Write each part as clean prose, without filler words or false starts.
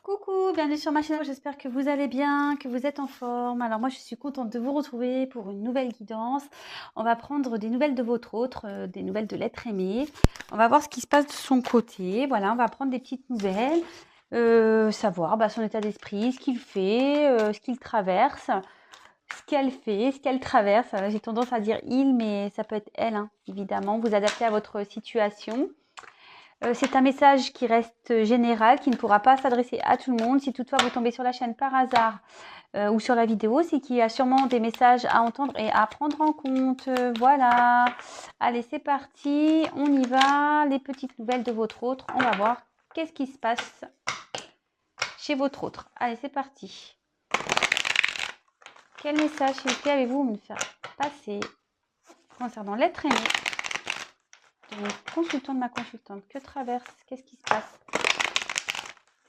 Coucou, bienvenue sur ma chaîne, j'espère que vous allez bien, que vous êtes en forme. Alors moi je suis contente de vous retrouver pour une nouvelle guidance. On va prendre des nouvelles de votre autre, des nouvelles de l'être aimé. On va voir ce qui se passe de son côté, voilà, on va prendre des petites nouvelles, savoir son état d'esprit, ce qu'il fait, ce qu'il traverse, ce qu'elle fait, ce qu'elle traverse. J'ai tendance à dire il, mais ça peut être elle, hein, évidemment, vous adaptez à votre situation. C'est un message qui reste général, qui ne pourra pas s'adresser à tout le monde. Si toutefois vous tombez sur la chaîne par hasard ou sur la vidéo, c'est qu'il y a sûrement des messages à entendre et à prendre en compte. Voilà. Allez, c'est parti. On y va. Les petites nouvelles de votre autre. On va voir qu'est-ce qui se passe chez votre autre. Allez, c'est parti. Quel message, s'il vous plaît, avez-vous me faire passer concernant l'être aimé de mon consultant, de ma consultante? Que traverse? Qu'est-ce qui se passe?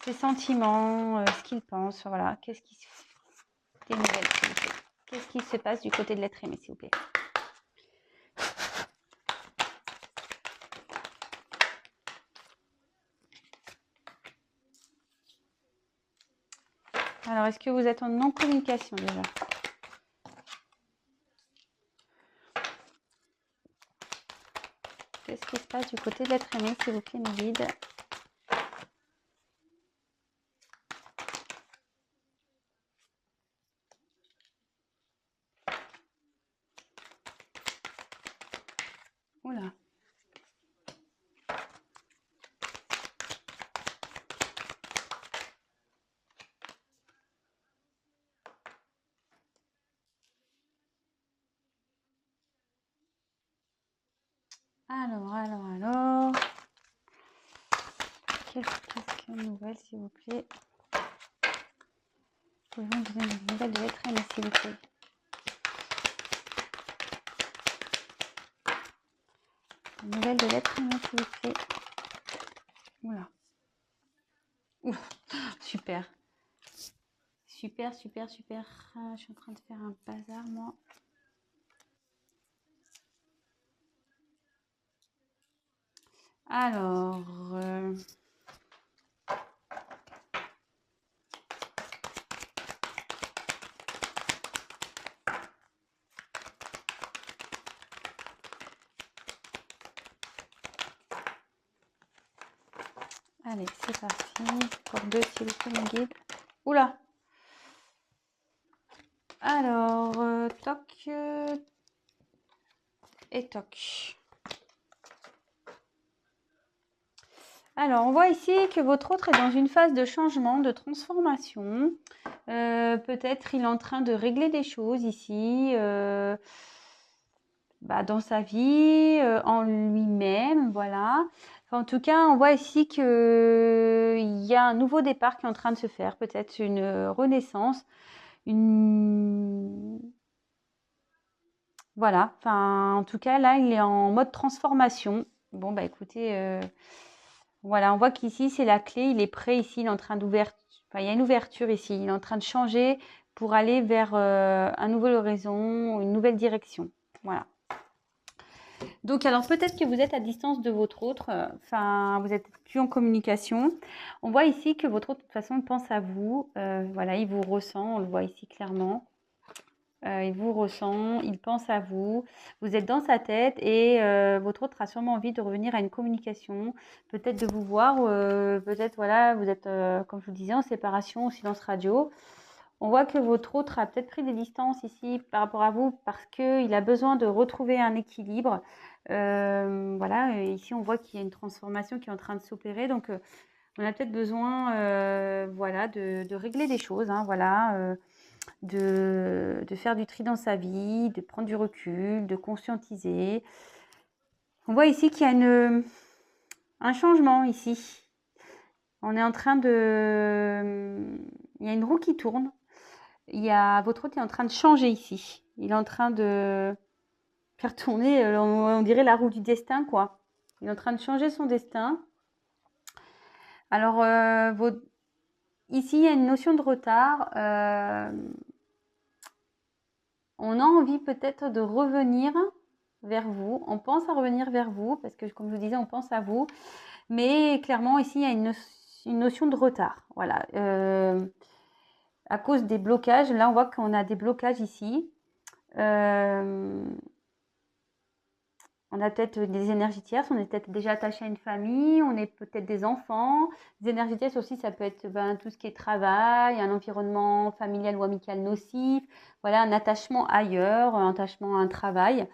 Ses sentiments, ce qu'il pense, voilà. Qu'est-ce qui se... Des nouvelles, s'il vous plaît. Qu'est-ce qui se passe du côté de l'être aimé, s'il vous plaît? Alors, est-ce que vous êtes en non-communication déjà? Qu'est-ce qui se passe du côté de l'être aimé, s'il vous plaît, mes guides? Oula. Alors. Quelques nouvelles, s'il vous plaît. Pouvez-vous me donner des nouvelles de l'être aimé, s'il vous plaît? Des nouvelles de l'être aimé, s'il vous plaît. Oula. Ouf, super. Super. Je suis en train de faire un bazar, moi. Alors, allez, c'est parti. Pour deux, s'il vous plaît, mon guide. Oula. Alors, toc et toc. Alors, on voit ici que votre autre est dans une phase de changement, de transformation. Peut-être il est en train de régler des choses ici, dans sa vie, en lui-même, voilà. Enfin, en tout cas, on voit ici qu'il y a un nouveau départ qui est en train de se faire, peut-être une renaissance, une... Voilà, enfin, en tout cas, là, il est en mode transformation. Bon, écoutez, voilà, on voit qu'ici, c'est la clé, il est prêt ici, il est en train d'ouvrir, enfin, il y a une ouverture ici, il est en train de changer pour aller vers un nouvel horizon, une nouvelle direction. Voilà. Donc, alors, peut-être que vous êtes à distance de votre autre, enfin, vous êtes plus en communication. On voit ici que votre autre, de toute façon, pense à vous. Voilà, il vous ressent, on le voit ici clairement. Il vous ressent, il pense à vous, vous êtes dans sa tête et votre autre a sûrement envie de revenir à une communication, peut-être de vous voir, peut-être voilà, vous êtes, comme je vous disais, en séparation, en silence radio. On voit que votre autre a peut-être pris des distances ici par rapport à vous parce qu'il a besoin de retrouver un équilibre. Voilà, et ici on voit qu'il y a une transformation qui est en train de s'opérer, donc on a peut-être besoin voilà, de régler des choses, hein, voilà, de faire du tri dans sa vie, de prendre du recul, de conscientiser. On voit ici qu'il y a un changement ici. On est en train de... Il y a une roue qui tourne. Votre hôte est en train de changer ici. Il est en train de faire tourner, on dirait la roue du destin, quoi. Il est en train de changer son destin. Alors, ici, il y a une notion de retard. On a envie peut-être de revenir vers vous. On pense à revenir vers vous parce que, comme je vous disais, on pense à vous. Mais clairement, ici, il une notion de retard. Voilà. À cause des blocages, là, on voit qu'on a des blocages ici. On a peut-être des énergies tierces, on est peut-être déjà attaché à une famille, on est peut-être des enfants. Les énergies tierces aussi, ça peut être tout ce qui est travail, un environnement familial ou amical nocif, voilà, un attachement ailleurs, un attachement à un travail.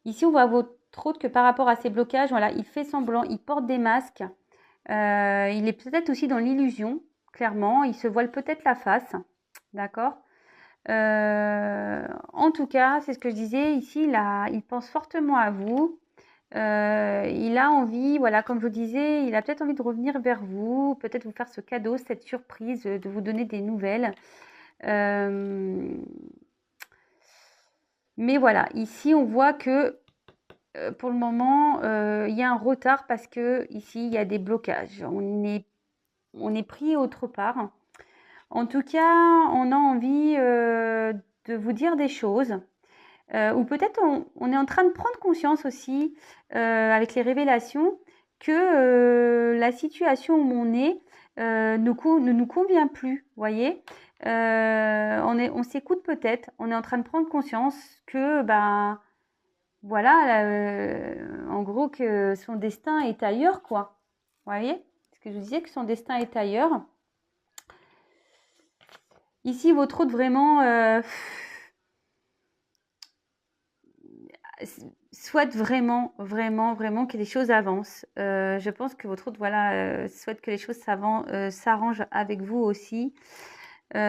Ici, on voit votre autre que par rapport à ces blocages, voilà, il fait semblant, il porte des masques, il est peut-être aussi dans l'illusion, clairement, il se voile peut-être la face, d'accord? En tout cas, c'est ce que je disais ici, il pense fortement à vous. Il a envie, voilà, comme je vous disais, il a peut-être envie de revenir vers vous, peut-être vous faire ce cadeau, cette surprise, de vous donner des nouvelles. Mais voilà, ici, on voit que pour le moment, il y a un retard parce que ici, il y a des blocages. On est pris autre part. En tout cas, on a envie de vous dire des choses. Ou peut-être on est en train de prendre conscience aussi, avec les révélations, que la situation où on est ne nous convient plus, voyez. On s'écoute peut-être, on est en train de prendre conscience que, ben, voilà, en gros, que son destin est ailleurs, quoi. Voyez ce que je vous disais, que son destin est ailleurs. Ici, votre hôte vraiment souhaite vraiment, vraiment, vraiment que les choses avancent. Je pense que votre hôte, voilà, souhaite que les choses s'arrangent avec vous aussi. Il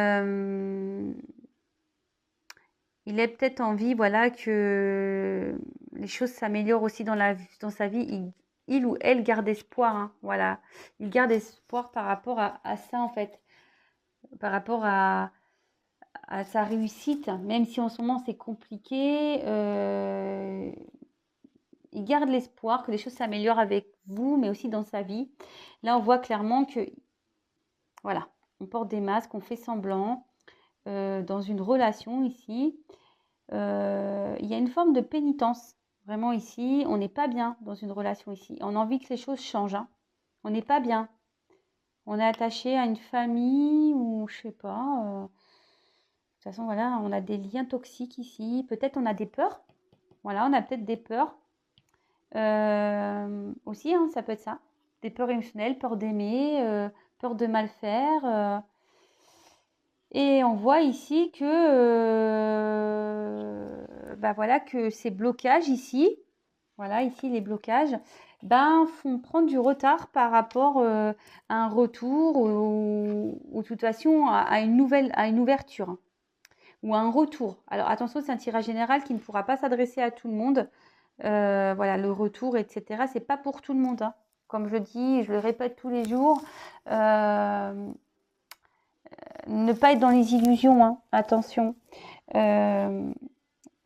est peut-être envie, voilà, que les choses s'améliorent aussi dans sa vie. Il ou elle garde espoir, hein, voilà. Il garde espoir par rapport à ça, en fait. Par rapport à sa réussite, même si en ce moment c'est compliqué, il garde l'espoir que les choses s'améliorent avec vous, mais aussi dans sa vie. Là, on voit clairement que, voilà, on porte des masques, on fait semblant dans une relation ici. Il y a une forme de pénitence, vraiment ici. On n'est pas bien dans une relation ici. On a envie que les choses changent, hein. On n'est pas bien. On est attaché à une famille ou je sais pas. De toute façon, voilà, on a des liens toxiques ici. Peut-être on a des peurs. Voilà, on a peut-être des peurs. Aussi, hein, ça peut être ça. Des peurs émotionnelles, peur d'aimer, peur de mal faire. Et on voit ici que, bah voilà, que ces blocages ici, voilà, ici les blocages, ben, font prendre du retard par rapport à un retour ou de toute façon à une ouverture, hein, ou à un retour. Alors attention, c'est un tirage général qui ne pourra pas s'adresser à tout le monde. Voilà, le retour, etc. C'est pas pour tout le monde, hein. Comme je dis, je le répète tous les jours. Ne pas être dans les illusions, hein. Attention.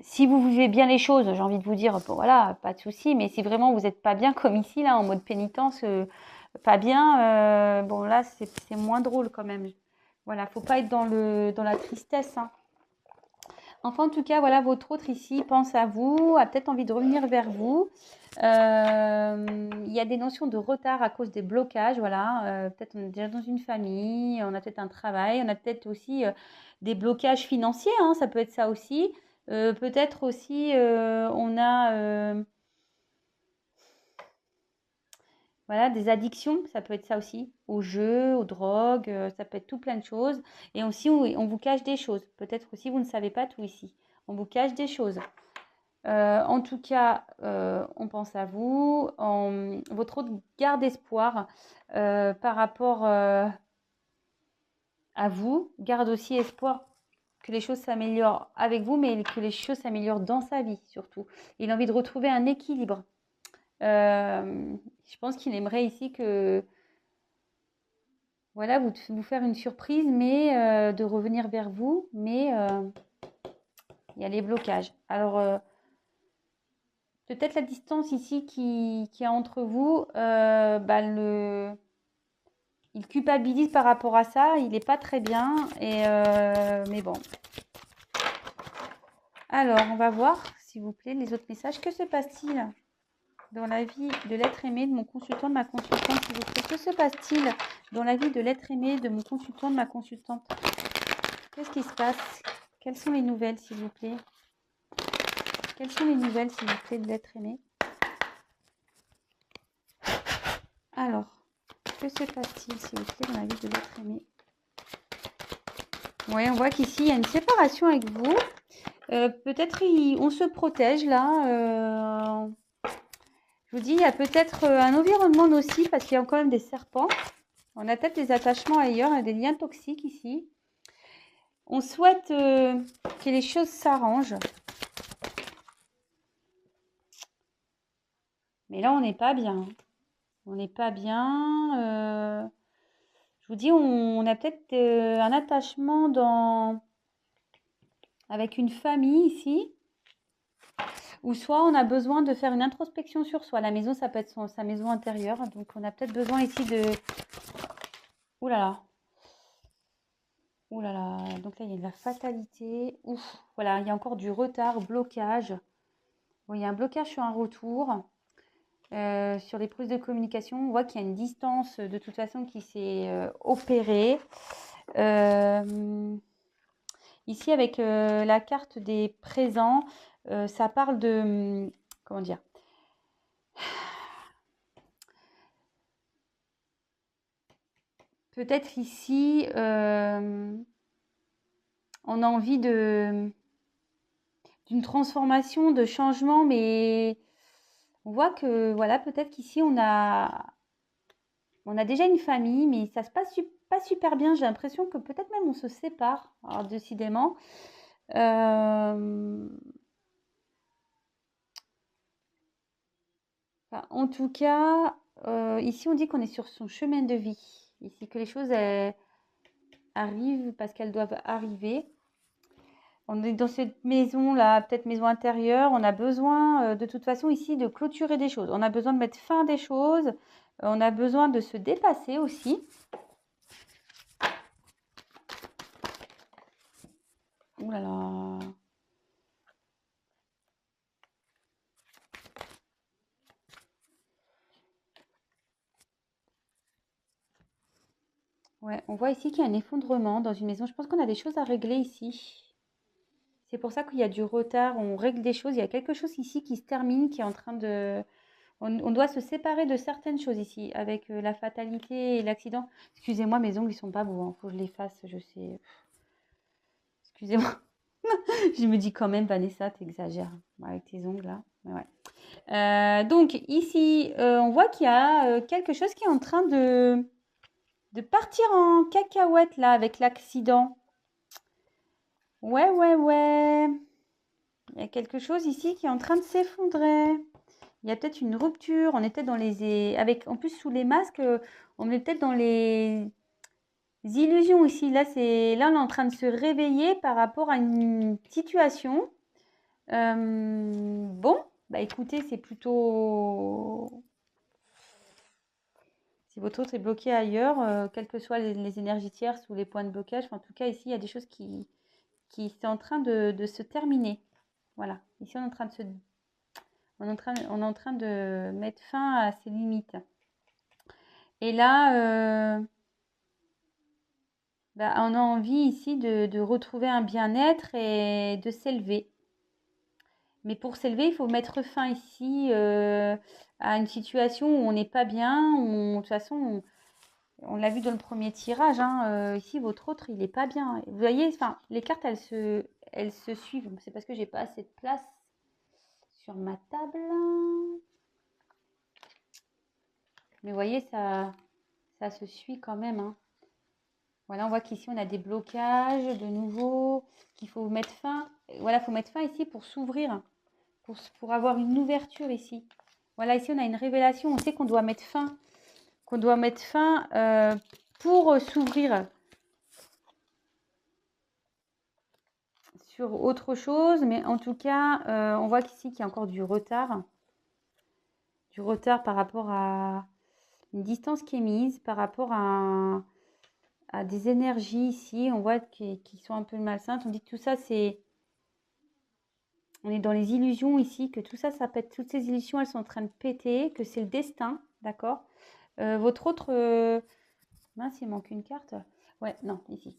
Si vous vivez bien les choses, j'ai envie de vous dire, bon, voilà, pas de souci. Mais si vraiment vous n'êtes pas bien, comme ici, là, en mode pénitence, pas bien, bon, là, c'est moins drôle quand même. Voilà, faut pas être dans la tristesse, hein. Enfin, en tout cas, voilà, votre autre ici pense à vous, a peut-être envie de revenir vers vous. Il y a des notions de retard à cause des blocages, voilà. Peut-être on est déjà dans une famille, on a peut-être un travail, on a peut-être aussi des blocages financiers, hein, ça peut être ça aussi. Peut-être aussi on a voilà, des addictions, ça peut être ça aussi, aux jeux, aux drogues, ça peut être tout plein de choses. Et aussi, on vous cache des choses. Peut-être aussi, vous ne savez pas tout ici. On vous cache des choses. En tout cas, on pense à vous. Votre autre garde espoir par rapport à vous. Garde aussi espoir que les choses s'améliorent avec vous, mais que les choses s'améliorent dans sa vie surtout. Il a envie de retrouver un équilibre. Je pense qu'il aimerait ici que, voilà, vous faire une surprise, mais de revenir vers vous, mais il y a les blocages. Alors, peut-être la distance ici qui est entre vous, bah, il culpabilise par rapport à ça, il n'est pas très bien, mais bon. Alors, on va voir, s'il vous plaît, les autres messages. Que se passe-t-il dans la vie de l'être aimé de mon consultant, de ma consultante, s'il vous plaît? Que se passe-t-il dans la vie de l'être aimé de mon consultant, de ma consultante? Qu'est-ce qui se passe? Quelles sont les nouvelles, s'il vous plaît? Quelles sont les nouvelles, s'il vous plaît, de l'être aimé? Alors, que se passe-t-il, s'il vous plaît, dans la vie de l'être aimé? Oui, on voit qu'ici, il y a une séparation avec vous. Peut-être on se protège là. Je vous dis, il y a peut-être un environnement nocif parce qu'il y a quand même des serpents. On a peut-être des attachements ailleurs, des liens toxiques ici. On souhaite que les choses s'arrangent. Mais là, on n'est pas bien. On n'est pas bien. Je vous dis, on a peut-être un attachement avec une famille ici. Ou soit on a besoin de faire une introspection sur soi. La maison, ça peut être sa maison intérieure. Donc, on a peut-être besoin ici de... Ouh là là. Ouh là là. Donc là, il y a de la fatalité. Ouf. Voilà, il y a encore du retard, blocage. Bon, il y a un blocage sur un retour. Sur les prises de communication, on voit qu'il y a une distance de toute façon qui s'est opérée. Ici, avec la carte des présents, ça parle de... Comment dire? Peut-être ici, on a envie d'une transformation, de changement, mais on voit que, voilà, peut-être qu'ici, on a déjà une famille, mais ça se passe pas super bien. J'ai l'impression que peut-être même on se sépare, alors, décidément. Enfin, en tout cas, ici, on dit qu'on est sur son chemin de vie. Ici, que les choses arrivent parce qu'elles doivent arriver. On est dans cette maison-là, peut-être maison intérieure. On a besoin, de toute façon, ici, de clôturer des choses. On a besoin de mettre fin à des choses. On a besoin de se dépasser aussi. Ouh là là. Ouais, on voit ici qu'il y a un effondrement dans une maison. Je pense qu'on a des choses à régler ici. C'est pour ça qu'il y a du retard. On règle des choses. Il y a quelque chose ici qui se termine, qui est en train de... On doit se séparer de certaines choses ici, avec la fatalité et l'accident. Excusez-moi, mes ongles, ils sont pas beaux. Hein. Faut que je les fasse, je sais. Excusez-moi. Je me dis quand même, Vanessa, t'exagères avec tes ongles là. Ouais. Donc ici, on voit qu'il y a quelque chose qui est en train de partir en cacahuète là avec l'accident. Ouais. Il y a quelque chose ici qui est en train de s'effondrer. Il y a peut-être une rupture. On était dans les... En plus, sous les masques, on est peut-être dans les illusions ici. Là, on est en train de se réveiller par rapport à une situation. Bon, bah écoutez, c'est plutôt... Si votre autre est bloqué ailleurs, quelles que soient les énergies tierces ou les points de blocage, en tout cas, ici, il y a des choses qui sont en train de se terminer. Voilà. Ici, on est en train de mettre fin à ces limites. Et là, on a envie ici de retrouver un bien-être et de s'élever. Mais pour s'élever, il faut mettre fin ici à une situation où on n'est pas bien. De toute façon, on l'a vu dans le premier tirage. Hein, ici, votre autre, il n'est pas bien. Vous voyez, les cartes, elles se suivent. C'est parce que j'ai pas assez de place sur ma table. Mais vous voyez, ça se suit quand même. Hein. Voilà, on voit qu'ici, on a des blocages de nouveau, qu'il faut mettre fin. Voilà, il faut mettre fin ici pour s'ouvrir, pour avoir une ouverture ici. Voilà, ici, on a une révélation. On sait qu'on doit mettre fin, pour s'ouvrir sur autre chose. Mais en tout cas, on voit qu'ici, qu'il y a encore du retard. Du retard par rapport à une distance qui est mise, par rapport à des énergies ici. On voit qui sont un peu malsaines. On dit que tout ça, c'est On est dans les illusions ici, que tout ça, ça pète. Toutes ces illusions, elles sont en train de péter, que c'est le destin, d'accord? Votre autre... mince, il manque une carte. Ouais, non, ici.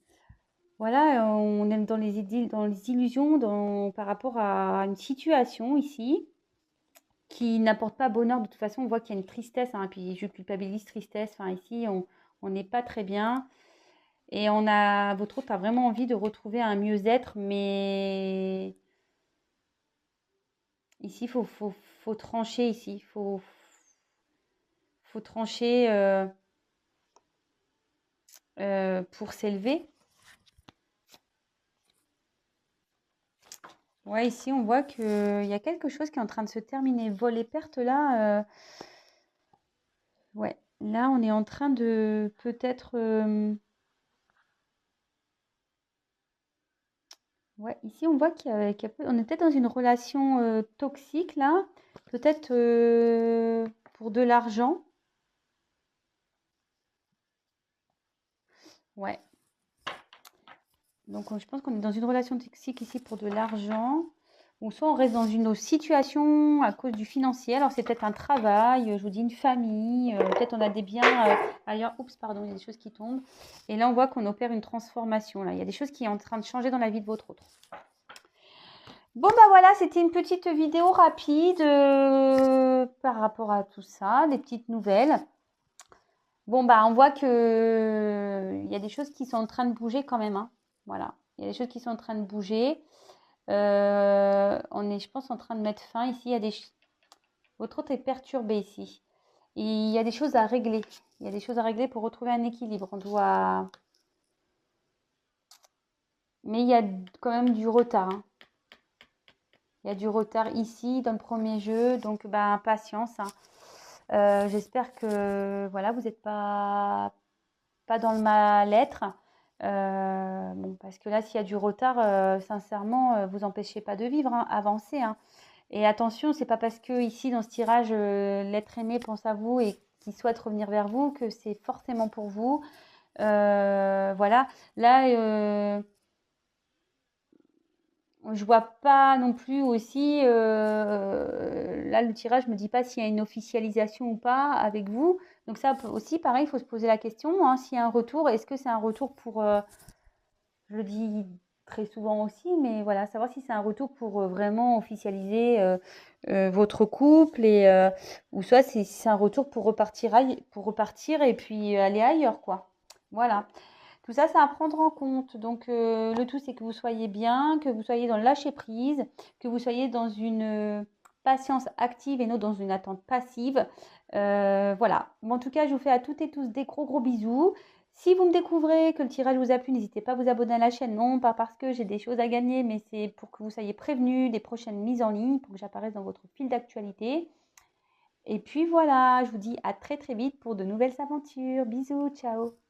Voilà, on est dans les illusions par rapport à une situation ici qui n'apporte pas bonheur. De toute façon, on voit qu'il y a une tristesse, hein, puis je culpabilise, tristesse. Enfin, ici, on n'est pas très bien. Et votre hôte a vraiment envie de retrouver un mieux-être, mais ici, faut trancher ici. Faut trancher pour s'élever. Ouais, ici, on voit qu'il y a quelque chose qui est en train de se terminer. Vol et perte, là, ouais. Là, on est en train de peut-être... ouais, ici, on voit on est peut-être dans une relation toxique, là. Peut-être pour de l'argent. Ouais. Donc, je pense qu'on est dans une relation toxique ici pour de l'argent. Ou soit on reste dans une autre situation à cause du financier. Alors, c'est peut-être un travail, je vous dis une famille. Peut-être on a des biens ailleurs. Oups, pardon, il y a des choses qui tombent. Et là, on voit qu'on opère une transformation. Là, il y a des choses qui sont en train de changer dans la vie de votre autre. Bon, bah voilà, c'était une petite vidéo rapide par rapport à tout ça, des petites nouvelles. Bon, bah on voit que il y a des choses qui sont en train de bouger quand même, hein. Voilà, il y a des choses qui sont en train de bouger. On est, je pense, en train de mettre fin ici. Votre autre est perturbé ici. Et il y a des choses à régler. Il y a des choses à régler pour retrouver un équilibre. On doit... Mais il y a quand même du retard, hein. Il y a du retard ici dans le premier jeu, donc bah, patience, hein. J'espère que voilà, vous n'êtes pas dans le mal-être. Bon, parce que là, s'il y a du retard, sincèrement, vous empêchez pas de vivre, hein, avancez, hein. Et attention, c'est pas parce que ici dans ce tirage, l'être aimé pense à vous et qu'il souhaite revenir vers vous que c'est forcément pour vous. Voilà. Là, je vois pas non plus aussi, là le tirage me dit pas s'il y a une officialisation ou pas avec vous. Donc ça aussi, pareil, il faut se poser la question, hein, s'il y a un retour, est-ce que c'est un retour pour, je le dis très souvent aussi, mais voilà, savoir si c'est un retour pour vraiment officialiser votre couple ou soit si c'est un retour pour repartir et puis aller ailleurs, quoi. Voilà. Tout ça, c'est à prendre en compte. Donc, le tout, c'est que vous soyez bien, que vous soyez dans le lâcher-prise, que vous soyez dans une patience active et non dans une attente passive. Voilà. Bon, en tout cas, je vous fais à toutes et tous des gros, gros bisous. Si vous me découvrez que le tirage vous a plu, n'hésitez pas à vous abonner à la chaîne. Non, pas parce que j'ai des choses à gagner, mais c'est pour que vous soyez prévenus des prochaines mises en ligne, pour que j'apparaisse dans votre fil d'actualité. Et puis voilà, je vous dis à très, très vite pour de nouvelles aventures. Bisous, ciao!